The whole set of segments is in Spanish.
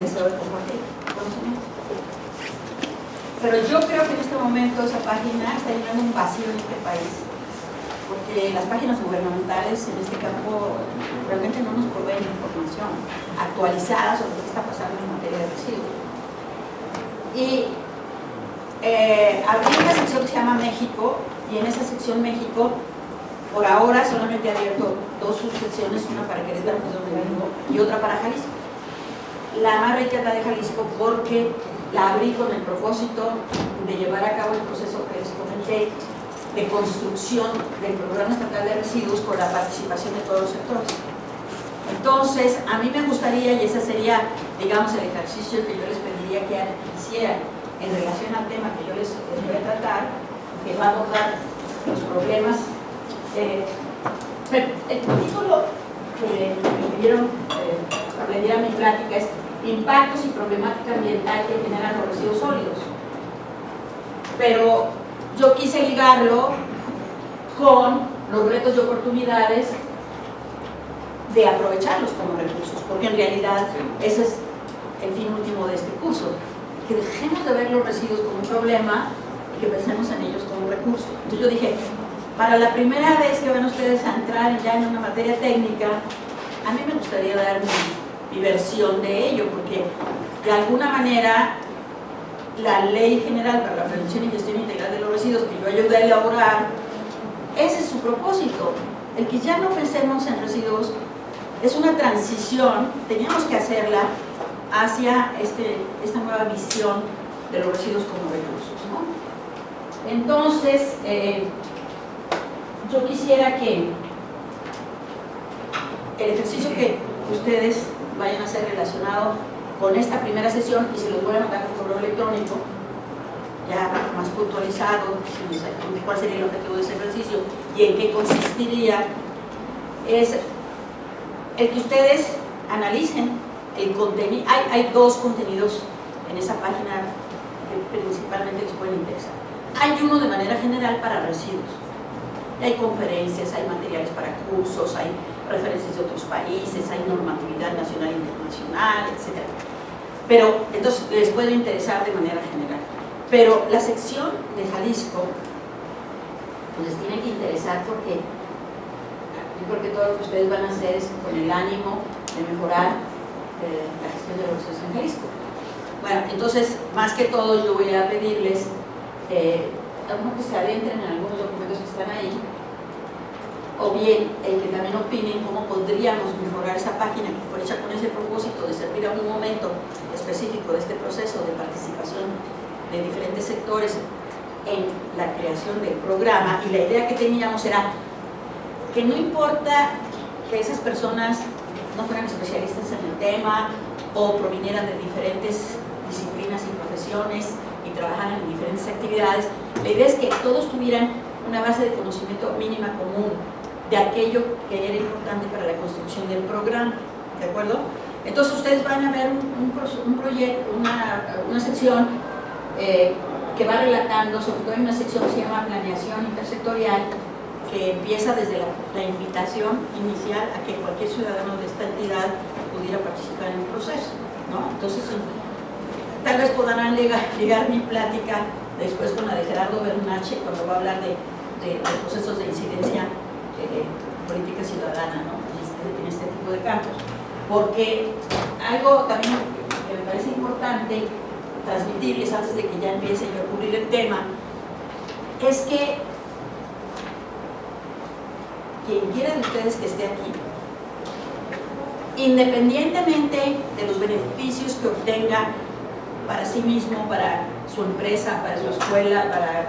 deseo de compartir conocimiento. Pero yo creo que en este momento esa página está llenando un vacío en este país, porque las páginas gubernamentales en este campo realmente no nos proveen información actualizada sobre qué está pasando en materia de residuos. Y abrí una sección que se llama México, y en esa sección México, por ahora solamente he abierto dos subsecciones, una para Querétaro, que es donde vengo, y otra para Jalisco. La más rica es la de Jalisco porque la abrí con el propósito de llevar a cabo el proceso que les comenté de construcción del Programa Estatal de Residuos con la participación de todos los sectores. Entonces, a mí me gustaría, y ese sería, digamos, el ejercicio que yo les pediría que hicieran en relación al tema que yo les voy a tratar, que va a abordar los problemas. El título que me pidieron que le diera mi plática es Impactos y problemática ambiental que generan los residuos sólidos. Pero yo quise ligarlo con los retos y oportunidades de aprovecharlos como recursos, porque en realidad ese es el fin último de este curso, que dejemos de ver los residuos como un problema y que pensemos en ellos como un recurso. Entonces yo dije, para la primera vez que van ustedes a entrar ya en una materia técnica, a mí me gustaría dar mi versión de ello, porque de alguna manera la Ley General para la Prevención y Gestión Integral de los Residuos, que yo ayudé a elaborar, ese es su propósito, el que ya no pensemos en residuos. Es una transición, teníamos que hacerla hacia esta nueva visión de los residuos como recursos, ¿no? Entonces, yo quisiera que el ejercicio que ustedes vayan a hacer relacionado con esta primera sesión, y se los voy a mandar por correo electrónico, ya más puntualizado, cuál sería el objetivo de ese ejercicio y en qué consistiría, es el que ustedes analicen el contenido. Hay dos contenidos en esa página que principalmente les pueden interesar. Hay uno de manera general para residuos. Hay conferencias, hay materiales para cursos, hay referencias de otros países, hay normatividad nacional e internacional, etc. Pero entonces les puede interesar de manera general. Pero la sección de Jalisco pues les tiene que interesar porque yo creo que todo lo que ustedes van a hacer es con el ánimo de mejorar la gestión de los residuos en Jalisco. Bueno, entonces, más que todo, yo voy a pedirles que se adentren en algunos documentos que están ahí, o bien el que también opinen cómo podríamos mejorar esa página que fue hecha con ese propósito de servir a un momento específico de este proceso de participación de diferentes sectores en la creación del programa. Y la idea que teníamos era que no importa que esas personas no fueran especialistas en el tema o provinieran de diferentes disciplinas y profesiones y trabajaran en diferentes actividades, la idea es que todos tuvieran una base de conocimiento mínima común de aquello que era importante para la construcción del programa, ¿de acuerdo? Entonces ustedes van a ver un proyecto, una sección que va relatando, sobre todo hay una sección que se llama Planeación Intersectorial, que empieza desde la invitación inicial a que cualquier ciudadano de esta entidad pudiera participar en el proceso, ¿no? Entonces, tal vez podrán ligar mi plática después con la de Gerardo Bernache cuando va a hablar de procesos de incidencia política ciudadana, ¿no? en este tipo de campos. Porque algo también que me parece importante transmitirles antes de que ya empiece a ocurrir el tema es que quien quiera de ustedes que esté aquí, independientemente de los beneficios que obtenga para sí mismo, para su empresa, para su escuela, para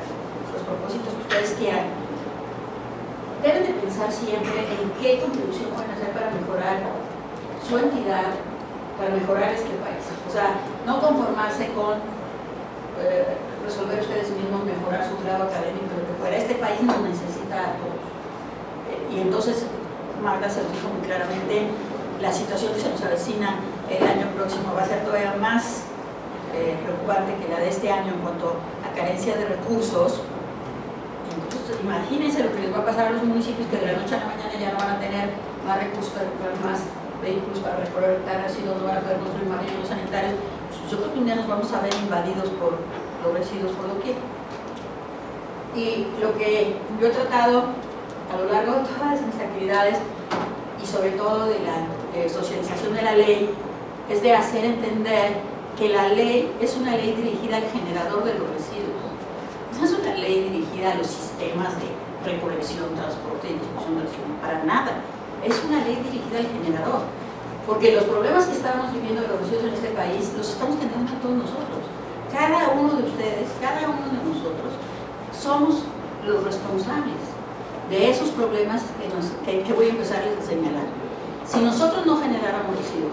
los propósitos que ustedes quieran, deben de pensar siempre en qué contribución pueden hacer para mejorar su entidad, para mejorar este país. O sea, no conformarse con resolver ustedes mismos, mejorar su grado académico, lo que fuera. Este país nos necesita a todos. Y entonces, Magda se lo dijo muy claramente, la situación que se nos avecina el año próximo va a ser todavía más preocupante que la de este año en cuanto a carencia de recursos. Entonces, imagínense lo que les va a pasar a los municipios, que de la noche a la mañana ya no van a tener más recursos para comprar más vehículos para recolectar residuos, no van a poder construir más rellenos sanitarios. Pues yo creo que un día nos vamos a ver invadidos por los residuos por doquier. Y lo que yo he tratado a lo largo de todas mis actividades y sobre todo de la socialización de la ley es de hacer entender que la ley es una ley dirigida al generador de los residuos. No es una ley dirigida a los sistemas de recolección, transporte y disposición de residuos, para nada. Es una ley dirigida al generador, porque los problemas que estamos viviendo de los residuos en este país los estamos teniendo todos nosotros. Cada uno de ustedes, cada uno de nosotros somos los responsables de esos problemas que voy a empezarles a señalar. Si nosotros no generáramos residuos,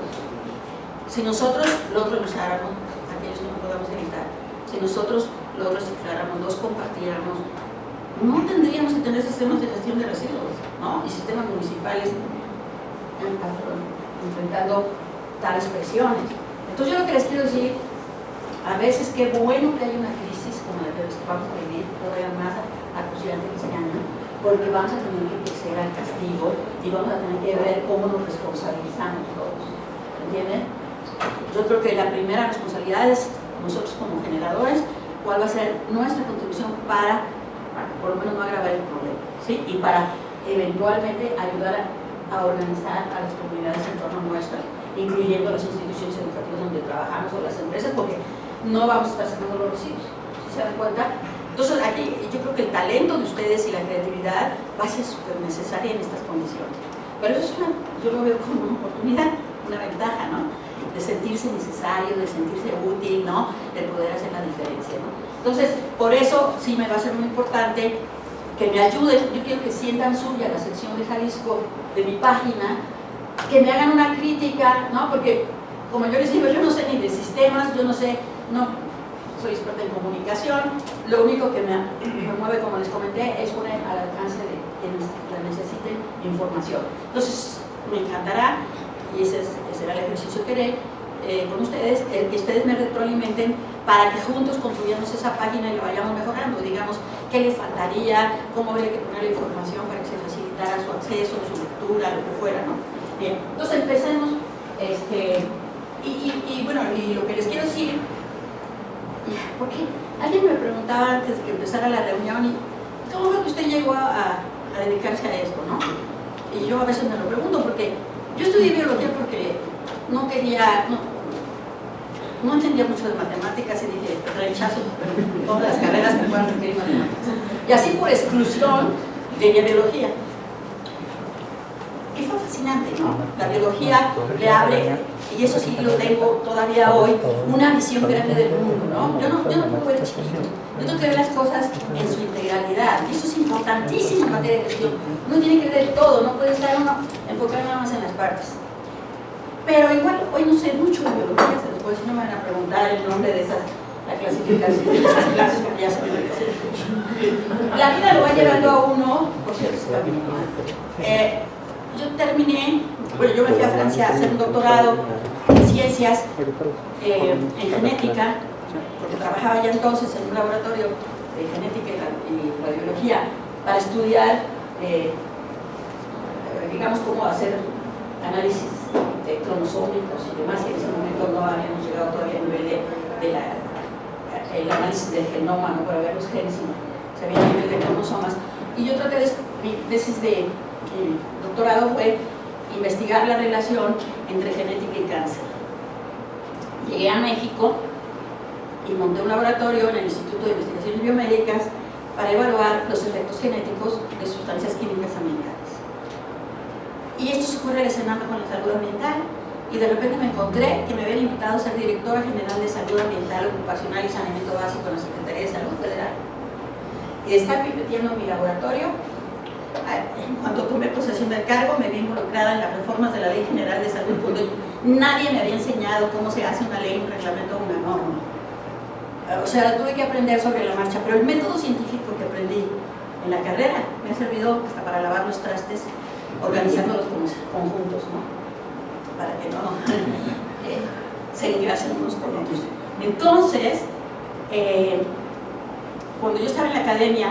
si nosotros los reusáramos, aquellos que no podamos evitar, si nosotros los recicláramos, los compartiéramos, no tendríamos que tener sistemas de gestión de residuos, ¿no? Y sistemas municipales enfrentando tales presiones. Entonces yo lo que les quiero decir, a veces qué bueno que hay una crisis como la que vamos a vivir, todavía más acuciante este año, porque vamos a tener que crecer al castigo y vamos a tener que ver cómo nos responsabilizamos todos, ¿entienden? Yo creo que la primera responsabilidad es nosotros como generadores, cuál va a ser nuestra contribución para por lo menos no agravar el problema, ¿sí? Y para eventualmente ayudar a organizar a las comunidades en torno nuestras, incluyendo las instituciones educativas donde trabajamos o las empresas, porque no vamos a estar sacando los residuos, ¿sí se dan cuenta? Entonces aquí yo creo que el talento de ustedes y la creatividad va a ser súper necesaria en estas condiciones, pero eso es yo lo veo como una oportunidad, una ventaja, ¿no? De sentirse necesario, de sentirse útil, ¿no? De poder hacer la diferencia, ¿no? Entonces, por eso sí me va a ser muy importante que me ayuden. Yo quiero que sientan suya la sección de Jalisco de mi página, que me hagan una crítica, ¿no? Porque, como yo les digo, yo no sé ni de sistemas, yo no sé, no soy experta en comunicación, lo único que me mueve, como les comenté, es poner al alcance de quienes la necesiten información. Entonces, me encantará, y ese será el ejercicio que haré con ustedes, el que ustedes me retroalimenten para que juntos construyamos esa página y la vayamos mejorando, digamos, qué le faltaría, cómo habría que poner la información para que se facilitara su acceso, su lectura, lo que fuera, ¿no? Bien, entonces empecemos, bueno, y lo que les quiero decir, porque alguien me preguntaba antes de que empezara la reunión, ¿y cómo fue que usted llegó a dedicarse a esto, no? Y yo a veces me lo pregunto, porque yo estudié biología porque no quería, no entendía mucho de matemáticas y dije, rechazo todas las carreras que puedan requerir matemáticas. Y así por exclusión de biología. Y fue fascinante, ¿no? La biología le abre, y eso sí lo tengo todavía hoy, una visión grande del mundo, ¿no? Yo no puedo ver chiquito, yo tengo que ver las cosas en su integralidad, y eso es importantísimo en materia de gestión. Uno tiene que ver todo, no puede estar uno enfocado nada más en las partes. Pero igual, hoy no sé mucho de biología, se los puedo decir, no me van a preguntar el nombre de la clasificación de esas clases, porque ya se me lo dicen. La vida lo va llevando a uno, por cierto, yo terminé, bueno, yo me fui a Francia a hacer un doctorado en ciencias, en genética, porque trabajaba ya entonces en un laboratorio de genética y radiología para estudiar, digamos, cómo hacer análisis cromosómicos y demás, que en ese momento no habíamos llegado todavía al nivel del análisis del genoma, no para ver los genes, sino se había a nivel de cromosomas. Y yo traté mi tesis de doctorado fue investigar la relación entre genética y cáncer. Llegué a México y monté un laboratorio en el Instituto de Investigaciones Biomédicas para evaluar los efectos genéticos de sustancias químicas ambientales. Y esto se fue relacionando con la salud ambiental, y de repente me encontré que me habían invitado a ser directora general de salud ambiental, ocupacional y saneamiento básico en la Secretaría de Salud Federal. Y de estar metiendo en mi laboratorio, en cuanto tomé posesión del cargo, me vi involucrada en las reformas de la Ley General de Salud, porque nadie me había enseñado cómo se hace una ley, un reglamento o una norma. O sea, tuve que aprender sobre la marcha, pero el método científico que aprendí en la carrera me ha servido hasta para lavar los trastes, organizándolos como conjuntos, ¿no? Para que no se engrasen unos con otros. Entonces, cuando yo estaba en la academia,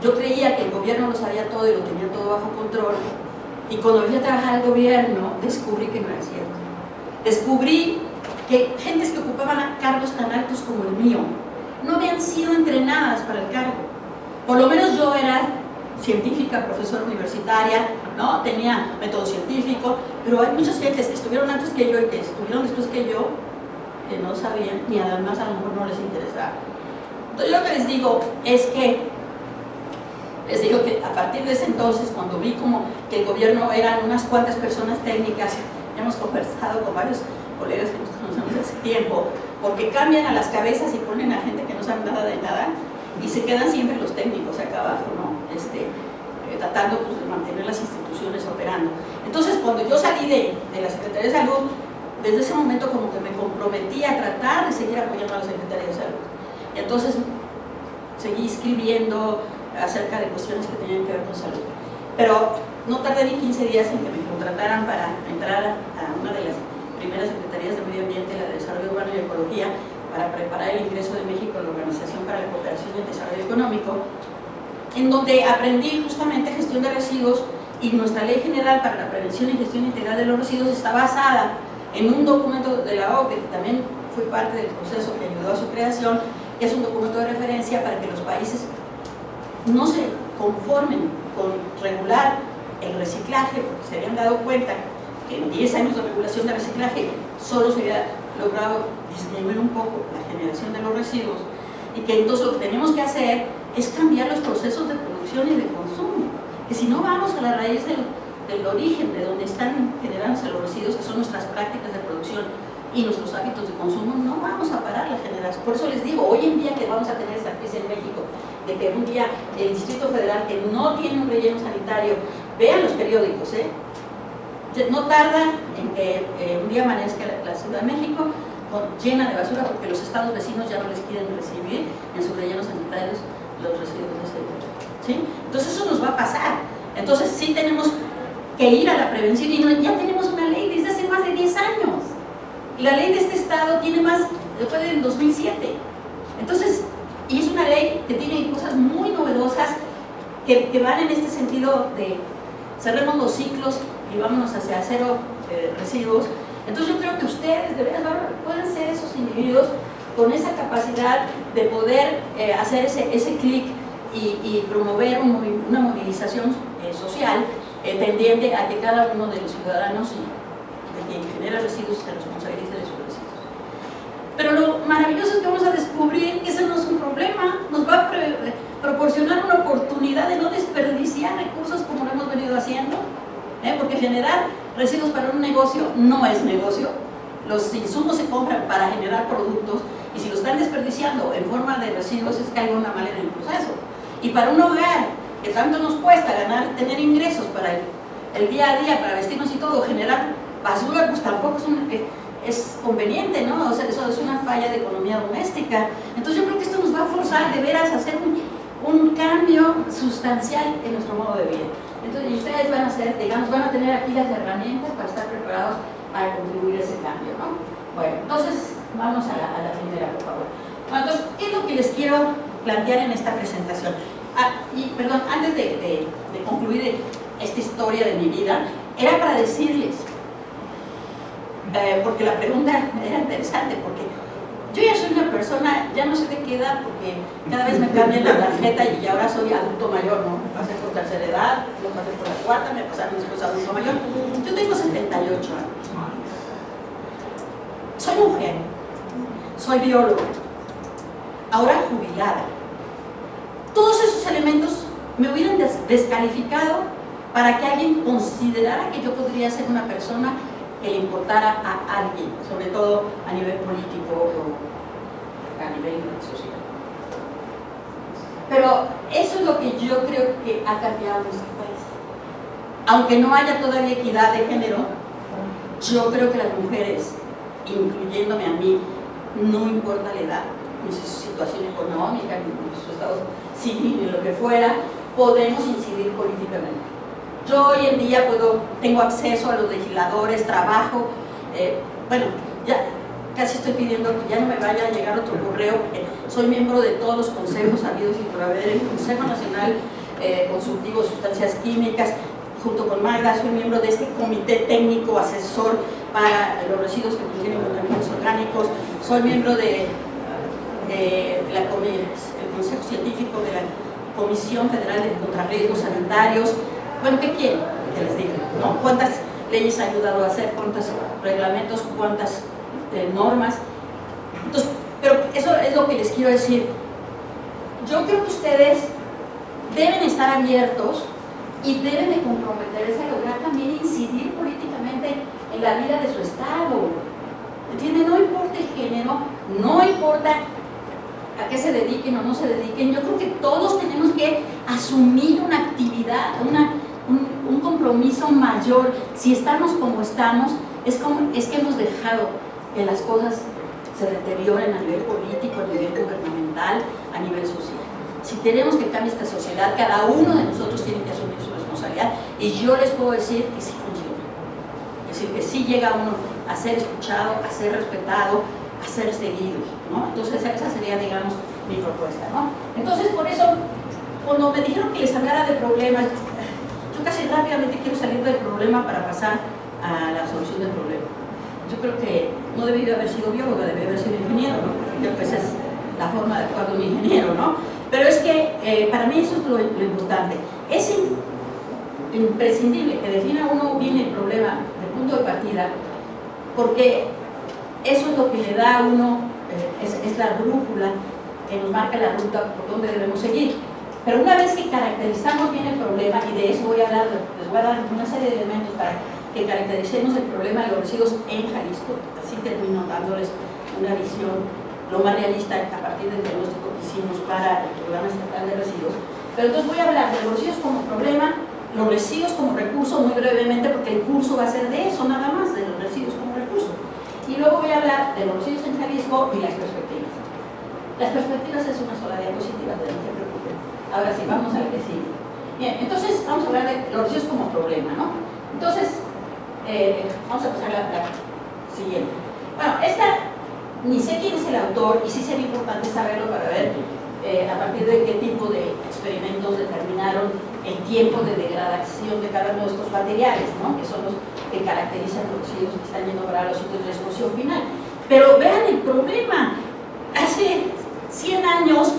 yo creía que el gobierno lo sabía todo y lo tenía todo bajo control, Y cuando vine a trabajar al gobierno, descubrí que no era cierto. Descubrí que gentes que ocupaban cargos tan altos como el mío no habían sido entrenadas para el cargo. Por lo menos yo era científica, profesora universitaria, ¿no? Tenía método científico, pero hay muchas gentes que estuvieron antes que yo y que estuvieron después que yo, que no sabían, ni además a lo mejor no les interesaba. Entonces yo lo que les digo es que a partir de ese entonces, cuando vi como que el gobierno eran unas cuantas personas técnicas, hemos conversado con varios colegas que nos conocemos hace tiempo, porque cambian a las cabezas y ponen a gente que no sabe nada de nada, y se quedan siempre los técnicos acá abajo, ¿no? Tratando pues, de mantener las instituciones operando. Entonces, cuando yo salí de la Secretaría de Salud, desde ese momento como que me comprometí a tratar de seguir apoyando a la Secretaría de Salud. Y entonces seguí escribiendo acerca de cuestiones que tenían que ver con salud. Pero no tardé ni 15 días en que me contrataran para entrar a una de las primeras secretarías de Medio Ambiente, la de Desarrollo Urbano y Ecología, para preparar el ingreso de México a la Organización para la Cooperación y el Desarrollo Económico, en donde aprendí justamente gestión de residuos, y nuestra Ley General para la Prevención y Gestión Integral de los Residuos está basada en un documento de la OCDE, que también fue parte del proceso que ayudó a su creación, que es un documento de referencia para que los países no se conformen con regular el reciclaje, porque se habían dado cuenta que en 10 años de regulación de reciclaje solo se había logrado disminuir un poco la generación de los residuos, y que entonces lo que tenemos que hacer es cambiar los procesos de producción y de consumo, que si no vamos a la raíz del origen de donde están generándose los residuos, que son nuestras prácticas de producción y nuestros hábitos de consumo, no vamos a parar la generación. Por eso les digo, hoy en día que vamos a tener esta crisis en México, de que un día el Distrito Federal, que no tiene un relleno sanitario, vean los periódicos, no tarda en que un día amanezca la Ciudad de México llena de basura, porque los estados vecinos ya no les quieren recibir en sus rellenos sanitarios los residuos de ese día, ¿sí? Entonces eso nos va a pasar. Entonces sí tenemos que ir a la prevención, y ya tenemos una ley desde hace más de 10 años. Y la ley de este estado fue del 2007. Entonces, y es una ley que tiene cosas muy novedosas que van en este sentido de cerremos los ciclos y vámonos hacia cero residuos. Entonces yo creo que ustedes de veras pueden ser esos individuos con esa capacidad de poder hacer ese clic y promover una movilización social tendiente a que cada uno de los ciudadanos de quien genera residuos se responsabilice de sus residuos. Pero lo maravilloso es que vamos a descubrir que ese no es un problema, nos va a proporcionar una oportunidad de no desperdiciar recursos como lo hemos venido haciendo, porque generar residuos para un negocio no es negocio. Los insumos se compran para generar productos, y si lo están desperdiciando en forma de residuos es que hay una mala en el proceso. Y para un hogar que tanto nos cuesta tener ingresos para el día a día, para vestirnos y todo, generar basura, pues tampoco es conveniente, ¿no? O sea, eso es una falla de economía doméstica. Entonces yo creo que esto nos va a forzar de veras a hacer un cambio sustancial en nuestro modo de vida. Entonces, y ustedes van a hacer, digamos, van a tener aquí las herramientas para estar preparados para contribuir a ese cambio, ¿no? Bueno, entonces vamos a la primera, por favor. Bueno, entonces, ¿qué es lo que les quiero plantear en esta presentación? Y perdón, antes de concluir esta historia de mi vida, era para decirles, porque la pregunta era interesante, porque yo ya soy una persona, ya no sé de qué edad, porque cada vez me cambian la tarjeta y ahora soy adulto mayor, ¿no? Me pasé por tercera edad, lo pasé por la cuarta, me pasaron después adulto mayor. Yo tengo 78 años. Soy mujer, soy bióloga, ahora jubilada. Todos esos elementos me hubieran descalificado para que alguien considerara que yo podría ser una persona que le importara a alguien, sobre todo a nivel político o a nivel social. Pero eso es lo que yo creo que ha cambiado nuestro país. Aunque no haya todavía equidad de género, yo creo que las mujeres, incluyéndome a mí, no importa la edad, ni su situación económica, ni su estado civil, ni lo que fuera, podemos incidir políticamente. Yo hoy en día tengo acceso a los legisladores, trabajo, bueno, ya casi estoy pidiendo que ya no me vaya a llegar otro correo, porque soy miembro de todos los consejos habidos y por haber, el Consejo Nacional Consultivo de Sustancias Químicas, junto con Magda, soy miembro de este comité técnico asesor para los residuos que contienen contaminantes orgánicos, soy miembro de el Consejo Científico de la Comisión Federal de Contrarriesgos Sanitarios. Bueno, ¿qué quieren que les diga? ¿No? ¿Cuántas leyes ha ayudado a hacer? ¿Cuántos reglamentos? ¿Cuántas normas? Entonces, pero eso es lo que les quiero decir. Yo creo que ustedes deben estar abiertos y deben de comprometerse a lograr también incidir políticamente en la vida de su estado. ¿Entienden? No importa el género, no importa a qué se dediquen o no se dediquen. Yo creo que todos tenemos que asumir una actividad, un compromiso mayor. Si estamos como estamos, es que hemos dejado que las cosas se deterioren a nivel político, a nivel gubernamental, a nivel social. Si queremos que cambie esta sociedad, cada uno de nosotros tiene que asumir su responsabilidad, y yo les puedo decir que sí funciona. Es decir, que sí llega uno a ser escuchado, a ser respetado, a ser seguido, ¿no? Entonces esa sería, digamos, mi propuesta, ¿no? Entonces, por eso, cuando me dijeron que les hablara de problemas, yo casi rápidamente quiero salir del problema para pasar a la solución del problema. Yo creo que no debería haber sido bióloga, debería haber sido ingeniero, ¿no? Porque creo que esa es la forma de actuar de un ingeniero, ¿no? Pero es que para mí eso es lo importante. Es imprescindible que defina uno bien el problema del punto de partida, porque eso es lo que le da a uno, es la brújula que nos marca la ruta por donde debemos seguir. Pero una vez que caracterizamos bien el problema, y de eso voy a hablar, les voy a dar una serie de elementos para que caractericemos el problema de los residuos en Jalisco, así termino dándoles una visión lo más realista a partir del diagnóstico que hicimos para el programa estatal de residuos. Pero entonces voy a hablar de los residuos como problema, los residuos como recurso, muy brevemente, porque el curso va a ser de eso nada más, de los residuos como recurso. Y luego voy a hablar de los residuos en Jalisco y las perspectivas. Las perspectivas es una sola diapositiva, no se preocupen. Ahora sí, vamos a ver qué sigue. Bien, entonces vamos a hablar de los residuos como problema, ¿no? Entonces, vamos a pasar a la siguiente. Bueno, esta ni sé quién es el autor, y sí sería importante saberlo para ver a partir de qué tipo de experimentos determinaron el tiempo de degradación de cada uno de estos materiales, ¿no? Que son los que caracterizan los residuos que están yendo para los sitios de disposición final. Pero vean el problema. Hace 100 años,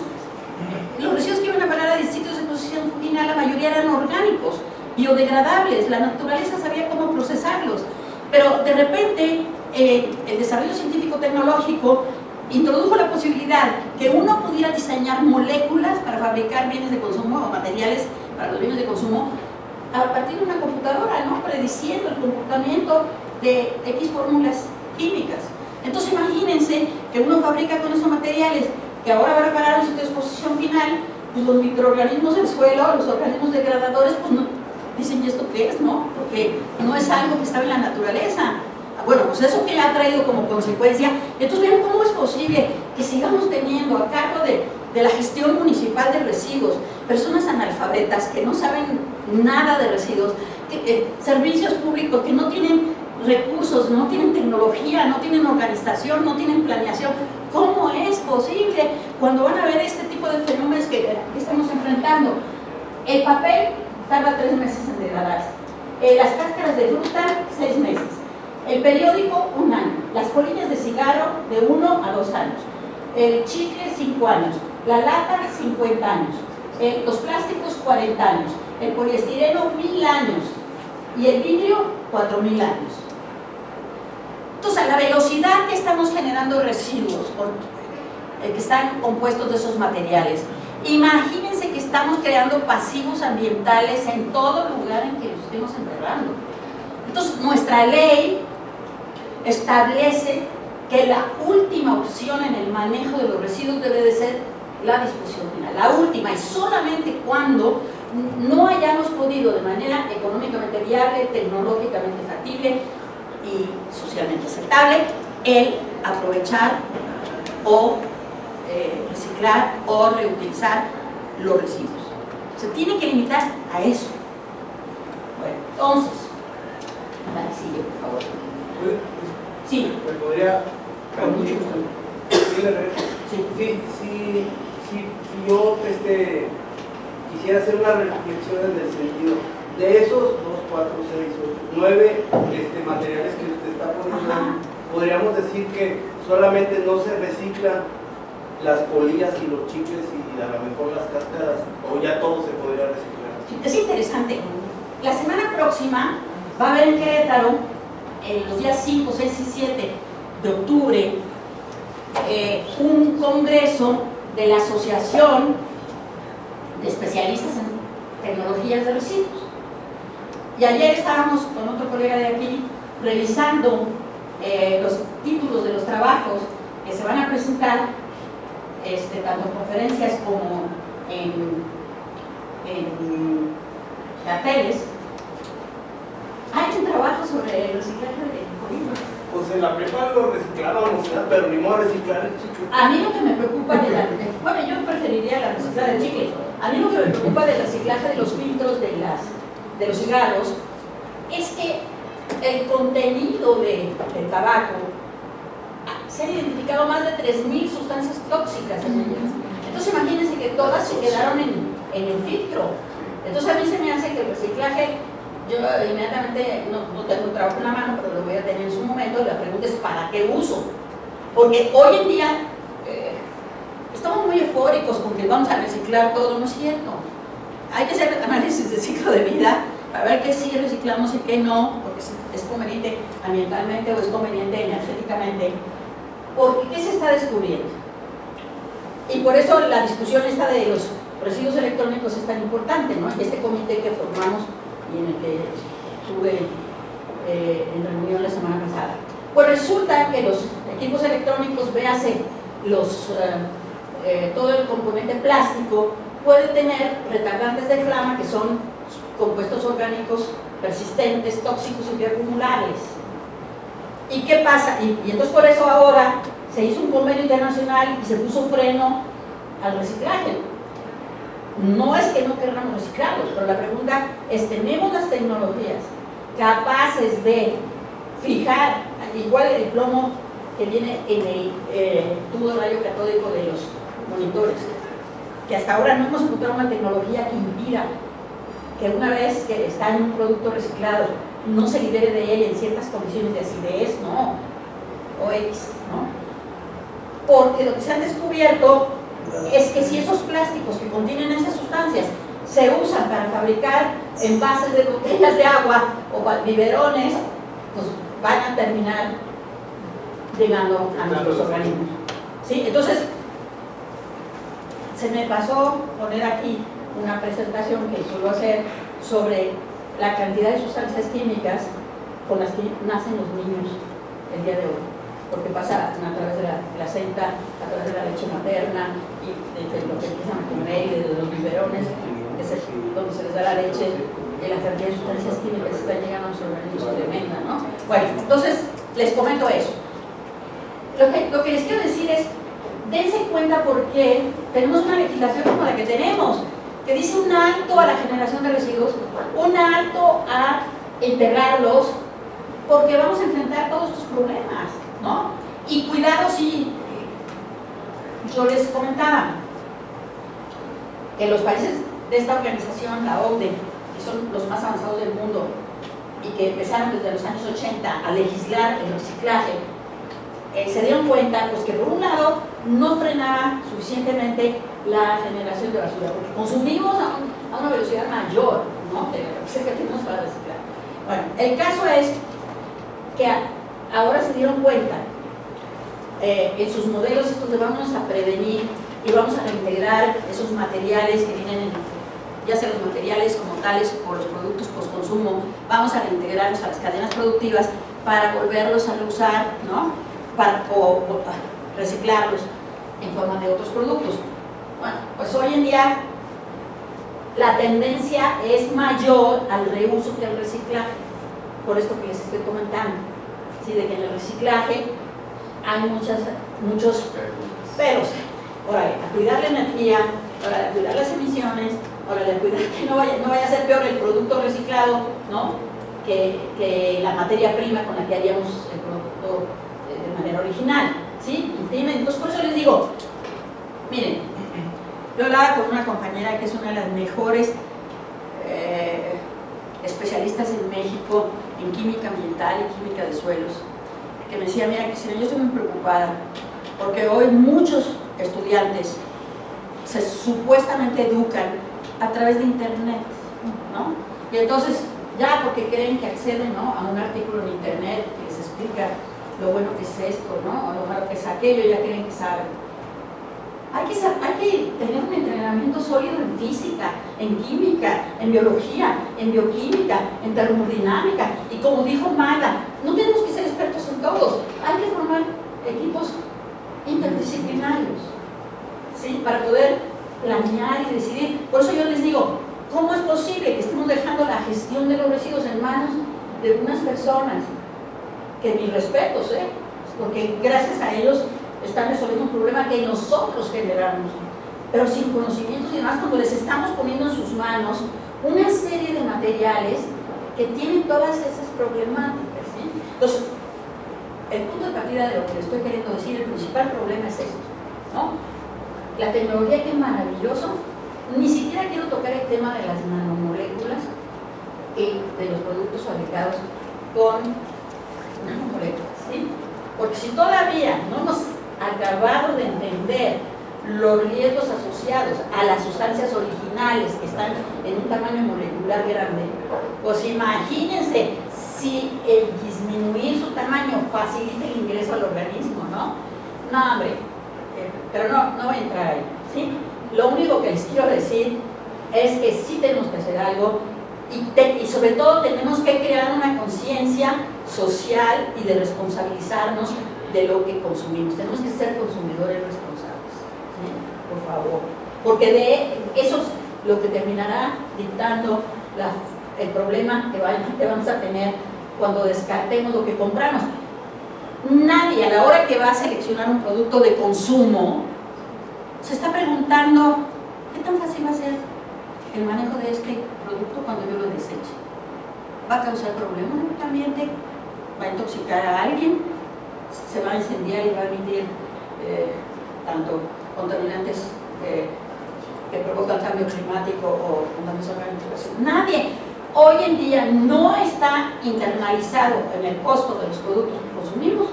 los residuos que iban a parar a sitios de disposición final, la mayoría eran orgánicos, biodegradables, la naturaleza sabía cómo procesarlos. Pero de repente, el desarrollo científico-tecnológico introdujo la posibilidad que uno pudiera diseñar moléculas para fabricar bienes de consumo o materiales para los bienes de consumo a partir de una computadora, ¿no? Prediciendo el comportamiento de X fórmulas químicas. Entonces imagínense que uno fabrica con esos materiales que ahora van a parar a un sitio de exposición final, pues los microorganismos del suelo, los organismos degradadores, pues no dicen, ¿y esto qué es? ¿No? Porque no es algo que estaba en la naturaleza. Bueno, pues eso que ha traído como consecuencia. Entonces vean cómo es posible que sigamos teniendo a cargo de la gestión municipal de residuos personas analfabetas que no saben nada de residuos, servicios públicos que no tienen recursos, no tienen tecnología, no tienen organización, no tienen planeación. ¿Cómo es posible cuando van a ver este tipo de fenómenos que estamos enfrentando? El papel tarda 3 meses en degradarse, las cáscaras de fruta 6 meses, el periódico 1 año, las colillas de cigarro de 1 a 2 años, el chicle 5 años, la lata 50 años, los plásticos 40 años, el poliestireno 1000 años y el vidrio 4000 años. Entonces, a la velocidad que estamos generando residuos que están compuestos de esos materiales, imagínense que estamos creando pasivos ambientales en todo lugar en que los estemos enterrando. Entonces, nuestra ley establece que la última opción en el manejo de los residuos debe de ser la disposición final, la última, y solamente cuando no hayamos podido de manera económicamente viable, tecnológicamente factible y socialmente aceptable el aprovechar o reciclar o reutilizar los residuos. Se tiene que limitar a eso. Bueno, entonces, dale, sigue, por favor. Sí. ¿Me podría? Con mucho gusto. Si yo quisiera hacer una reflexión en el sentido de esos dos 4, 6, 8, 9 materiales que usted está poniendo. Ajá. Podríamos decir que solamente no se reciclan las polillas y los chicles y a lo mejor las cáscaras, o ya todo se podría reciclar. Es interesante. La semana próxima va a haber en Querétaro, en los días 5, 6 y 7 de octubre, un congreso de la Asociación de Especialistas en Tecnologías de Residuos. Y ayer estábamos con otro colega de aquí revisando los títulos de los trabajos que se van a presentar, tanto en conferencias como en carteles. Hay un trabajo sobre el reciclaje de polímeros. Pues en la prepa lo reciclábamos, pero ni modo reciclar el chicle. A mí lo que me preocupa bueno, yo preferiría la reciclaje del chicle. A mí lo que me preocupa del reciclaje de los filtros de los cigarros es que el contenido del tabaco, se han identificado más de 3.000 sustancias tóxicas en ellas. Entonces imagínense que todas se quedaron en el filtro. Entonces a mí se me hace que el reciclaje, yo inmediatamente no tengo un trabajo en la mano, pero lo voy a tener en su momento. La pregunta es ¿para qué uso? Porque hoy en día estamos muy eufóricos con que vamos a reciclar todo, no es cierto. Hay que hacer análisis de ciclo de vida para ver qué sí reciclamos y qué no, porque es conveniente ambientalmente o es conveniente energéticamente. Porque ¿qué se está descubriendo? Y por eso la discusión esta de los residuos electrónicos es tan importante, ¿no? Y este comité que formamos y en el que estuve en reunión la semana pasada. Pues resulta que los equipos electrónicos, véase todo el componente plástico, puede tener retardantes de flama que son compuestos orgánicos persistentes, tóxicos y bioacumulables. ¿Y qué pasa? Y entonces por eso ahora se hizo un convenio internacional y se puso freno al reciclaje. No es que no queramos reciclarlos, pero la pregunta es, ¿tenemos las tecnologías capaces de fijar, igual el plomo que viene en el tubo de rayo catódico de los monitores, que hasta ahora no hemos encontrado una tecnología que impida que una vez que está en un producto reciclado no se libere de él en ciertas condiciones de acidez, no, o X, ¿no? Porque lo que se han descubierto es que si esos plásticos que contienen esas sustancias se usan para fabricar envases de botellas de agua o biberones, pues van a terminar llegando a nuestros organismos, ¿sí? Entonces, se me pasó poner aquí una presentación que suelo hacer sobre la cantidad de sustancias químicas con las que nacen los niños el día de hoy, porque pasa a través de la placenta, a través de la leche materna y de lo que empiezan a comer y de los biberones, que es donde se les da la leche, y la cantidad de sustancias químicas que están llegando a los organismos es tremenda, ¿no? Bueno, entonces les comento eso. Lo que les quiero decir es, dense cuenta por qué tenemos una legislación como la que tenemos, que dice un alto a la generación de residuos, un alto a integrarlos, porque vamos a enfrentar todos estos problemas, ¿no? Y cuidado si, yo les comentaba, que los países de esta organización, la OCDE, que son los más avanzados del mundo, y que empezaron desde los años 80 a legislar el reciclaje, se dieron cuenta pues, que por un lado no frenaba suficientemente la generación de basura, porque consumimos a una velocidad mayor, ¿no?, de la que tenemos para reciclar. Bueno, el caso es que ahora se dieron cuenta en sus modelos estos de vamos a prevenir y vamos a reintegrar esos materiales que vienen ya sea los materiales como tales o los productos post-consumo, vamos a reintegrarlos a las cadenas productivas para volverlos a reusar, ¿no?, o reciclarlos en forma de otros productos. Bueno, pues hoy en día la tendencia es mayor al reuso que al reciclaje, por esto que les estoy comentando, ¿sí? De que en el reciclaje hay muchos peros. Órale, a cuidar la energía, órale, a cuidar las emisiones, órale, a cuidar que no vaya a ser peor el producto reciclado, ¿no?, que la materia prima con la que haríamos el producto de manera original, ¿sí? Entonces por eso les digo, miren, yo hablaba con una compañera que es una de las mejores especialistas en México en química ambiental y química de suelos, que me decía, mira Cristina, yo estoy muy preocupada porque hoy muchos estudiantes se supuestamente educan a través de internet, ¿no? Y entonces ya porque creen que acceden, ¿no?, a un artículo en internet que les explica lo bueno que es esto, ¿no?, o lo malo que es aquello, ya creen que saben. Hay que tener un entrenamiento sólido en física, en química, en biología, en bioquímica, en termodinámica. Y como dijo Magda, no tenemos que ser expertos en todos. Hay que formar equipos interdisciplinarios, ¿sí?, para poder planear y decidir. Por eso yo les digo, ¿cómo es posible que estemos dejando la gestión de los residuos en manos de unas personas? Que mis respetos, porque gracias a ellos están resolviendo un problema que nosotros generamos, pero sin conocimientos y demás, cuando les estamos poniendo en sus manos una serie de materiales que tienen todas esas problemáticas, ¿sí? Entonces, el punto de partida de lo que les estoy queriendo decir, el principal problema es esto, ¿no? La tecnología, que es maravilloso, ni siquiera quiero tocar el tema de las nanomoléculas y de los productos fabricados con nanomoléculas, ¿sí? Porque si todavía no hemos acabado de entender los riesgos asociados a las sustancias originales que están en un tamaño molecular grande, pues imagínense si el disminuir su tamaño facilita el ingreso al organismo, ¿no? No, hombre, pero no voy a entrar ahí, ¿sí? Lo único que les quiero decir es que sí tenemos que hacer algo y sobre todo tenemos que crear una conciencia social y de responsabilizarnos de lo que consumimos. Tenemos que ser consumidores responsables, ¿sí?, por favor, porque de eso es lo que terminará dictando el problema que vamos a tener cuando descartemos lo que compramos. Nadie a la hora que va a seleccionar un producto de consumo se está preguntando qué tan fácil va a ser el manejo de este producto cuando yo lo deseche. ¿Va a causar problemas en el ambiente? ¿Va a intoxicar a alguien? ¿Se va a incendiar y va a emitir tanto contaminantes que provocan cambio climático o contaminación de la ventilación? Nadie. Hoy en día no está internalizado en el costo de los productos que consumimos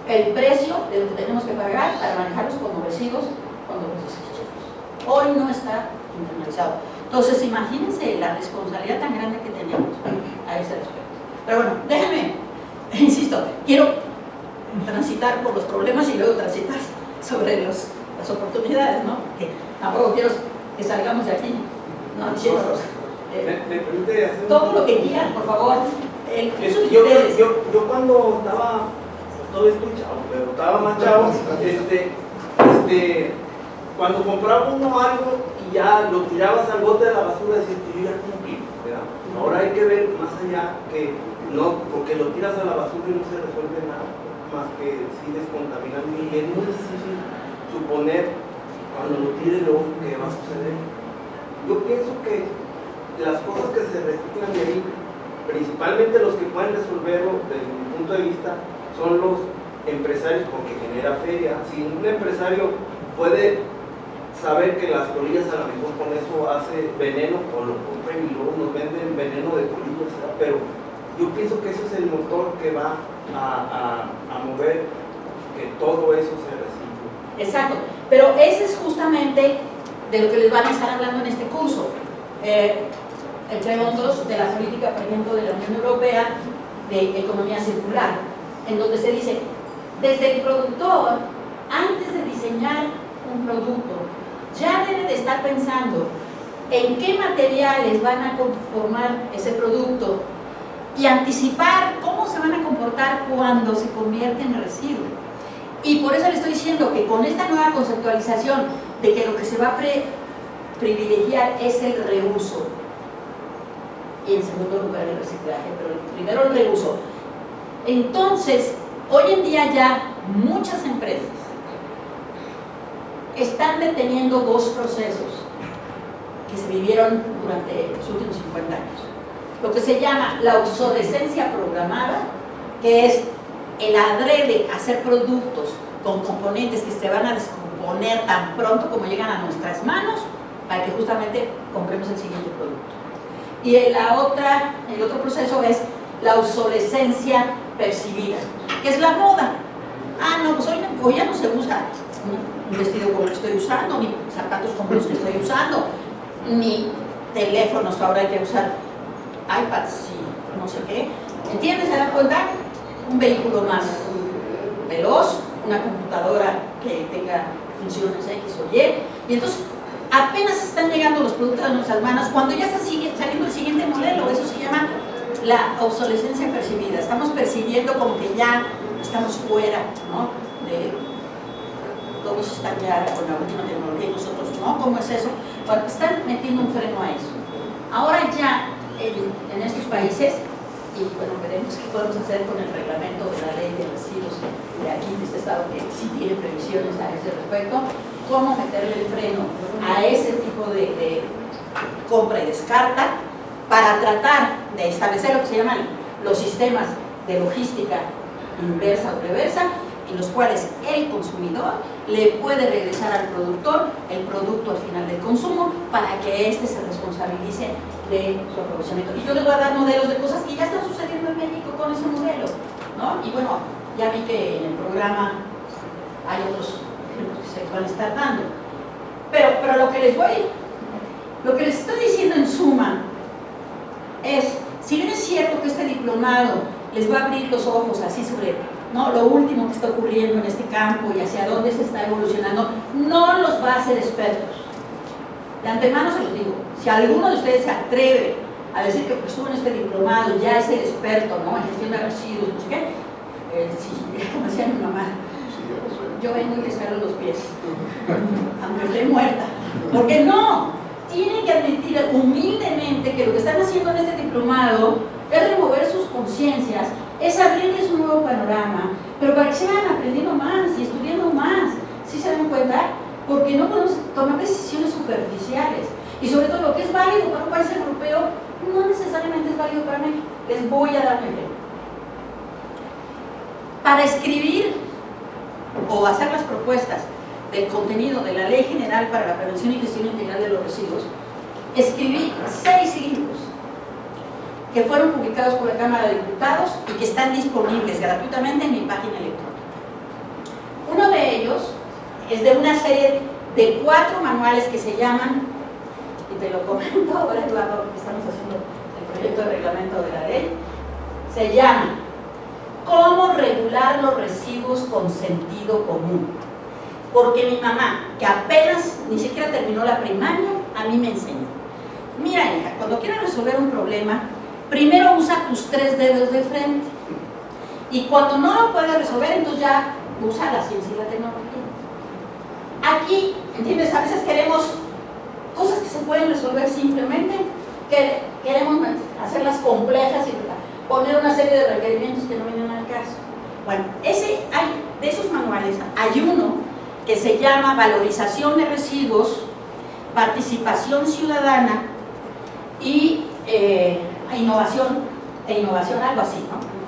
el precio de lo que tenemos que pagar para manejarlos como residuos cuando los desechemos. Hoy no está internalizado. Entonces, imagínense la responsabilidad tan grande que tenemos a ese respecto. Pero bueno, déjenme, insisto, quiero transitar por los problemas y luego transitar sobre las oportunidades, ¿no? Que tampoco quiero que salgamos de aquí, ¿no?, diciendo ¿Me permite hacer todo lo que quieran, por favor. Yo cuando estaba, todavía estoy chavo, pero estaba más chavo, cuando compraba uno algo y ya lo tirabas al bote de la basura, decías, yo ya cumplí, ¿verdad? Ahora hay que ver más allá, que no, porque lo tiras a la basura y no se resuelve nada más que sigues contaminando, y es muy difícil suponer cuando lo tires lo que va a suceder. Yo pienso que las cosas que se reciclan de ahí, principalmente los que pueden resolverlo desde mi punto de vista, son los empresarios, porque genera feria. Si un empresario puede saber que las colillas a lo mejor con eso hace veneno, o lo compran y luego nos venden veneno de colillas, ¿verdad? Pero yo pienso que eso es el motor que va a mover que todo eso se recicle. Exacto, pero ese es justamente de lo que les van a estar hablando en este curso, entre otros de la política, por ejemplo, de la Unión Europea de economía circular, en donde se dice, desde el productor, antes de diseñar un producto, ya debe de estar pensando en qué materiales van a conformar ese producto y anticipar cómo se van a comportar cuando se convierte en residuo. Y por eso le estoy diciendo que con esta nueva conceptualización de que lo que se va a privilegiar es el reuso, y en segundo lugar el reciclaje, pero primero el reuso. Entonces, hoy en día ya muchas empresas están deteniendo dos procesos que se vivieron durante los últimos 50 años. Lo que se llama la obsolescencia programada, que es el adrede hacer productos con componentes que se van a descomponer tan pronto como llegan a nuestras manos para que justamente compremos el siguiente producto. Y el otro proceso es la obsolescencia percibida, que es la moda. Ah, no, pues hoy ya no se usa un vestido como el que estoy usando, ni zapatos como los que estoy usando, ni teléfonos, ahora hay que usar iPads y no sé qué. ¿Entiendes? ¿Se dan cuenta? Un vehículo más veloz, una computadora que tenga funciones X o Y, y entonces apenas están llegando los productos a nuestras manos cuando ya está saliendo el siguiente modelo. Eso se llama la obsolescencia percibida. Estamos percibiendo como que ya estamos fuera, ¿no? Todos están ya con la última tecnología y nosotros no. ¿Cómo es eso? Bueno, están metiendo un freno a eso. Ahora ya en estos países, y bueno, veremos qué podemos hacer con el reglamento de la ley de residuos de aquí, de este estado, que sí tiene previsiones a ese respecto, cómo meterle el freno a ese tipo de compra y descarta para tratar de establecer lo que se llaman los sistemas de logística inversa o reversa, en los cuales el consumidor le puede regresar al productor el producto al final del consumo para que éste se responsabilice de su aprovechamiento. Y yo les voy a dar modelos de cosas que ya están sucediendo en México con ese modelo, ¿no? Y bueno, ya vi que en el programa hay otros ejemplos que se van a estar dando. Pero lo que les estoy diciendo en suma es, si bien es cierto que este diplomado les va a abrir los ojos así sobre, ¿no?, lo último que está ocurriendo en este campo y hacia dónde se está evolucionando, no los va a hacer expertos. De antemano se los digo, si alguno de ustedes se atreve a decir que estuvo en este diplomado, ya es el experto, ¿no?, en gestión de residuos, no sé qué, como decía mi mamá, yo vengo y les jalo los pies, aunque esté muerta, porque no, tienen que admitir humildemente que lo que están haciendo en este diplomado es remover sus conciencias, es abrirles un nuevo panorama, pero para que sigan aprendiendo más y estudiando más. ¿Sí se dan cuenta? Porque no podemos tomar decisiones superficiales. Y sobre todo, lo que es válido para un país europeo no necesariamente es válido para México. Les voy a dar un ejemplo. Para escribir o hacer las propuestas del contenido de la Ley General para la Prevención y Gestión Integral de los Residuos, escribí 6 libros que fueron publicados por la Cámara de Diputados y que están disponibles gratuitamente en mi página electrónica. Uno de ellos es de una serie de 4 manuales que se llaman, y te lo comento ahora, Eduardo, que estamos haciendo el proyecto de reglamento de la ley, se llama ¿Cómo regular los residuos con sentido común? Porque mi mamá, que apenas ni siquiera terminó la primaria, a mí me enseñó. Mira, hija, cuando quieras resolver un problema, primero usa tus 3 dedos de frente. Y cuando no lo puedes resolver, entonces ya usa la ciencia y la tecnología. Aquí, ¿entiendes? A veces queremos cosas que se pueden resolver simplemente, que queremos hacerlas complejas y poner una serie de requerimientos que no vienen al caso. Bueno, de esos manuales hay uno que se llama Valorización de Residuos, Participación Ciudadana y innovación, algo así, ¿no?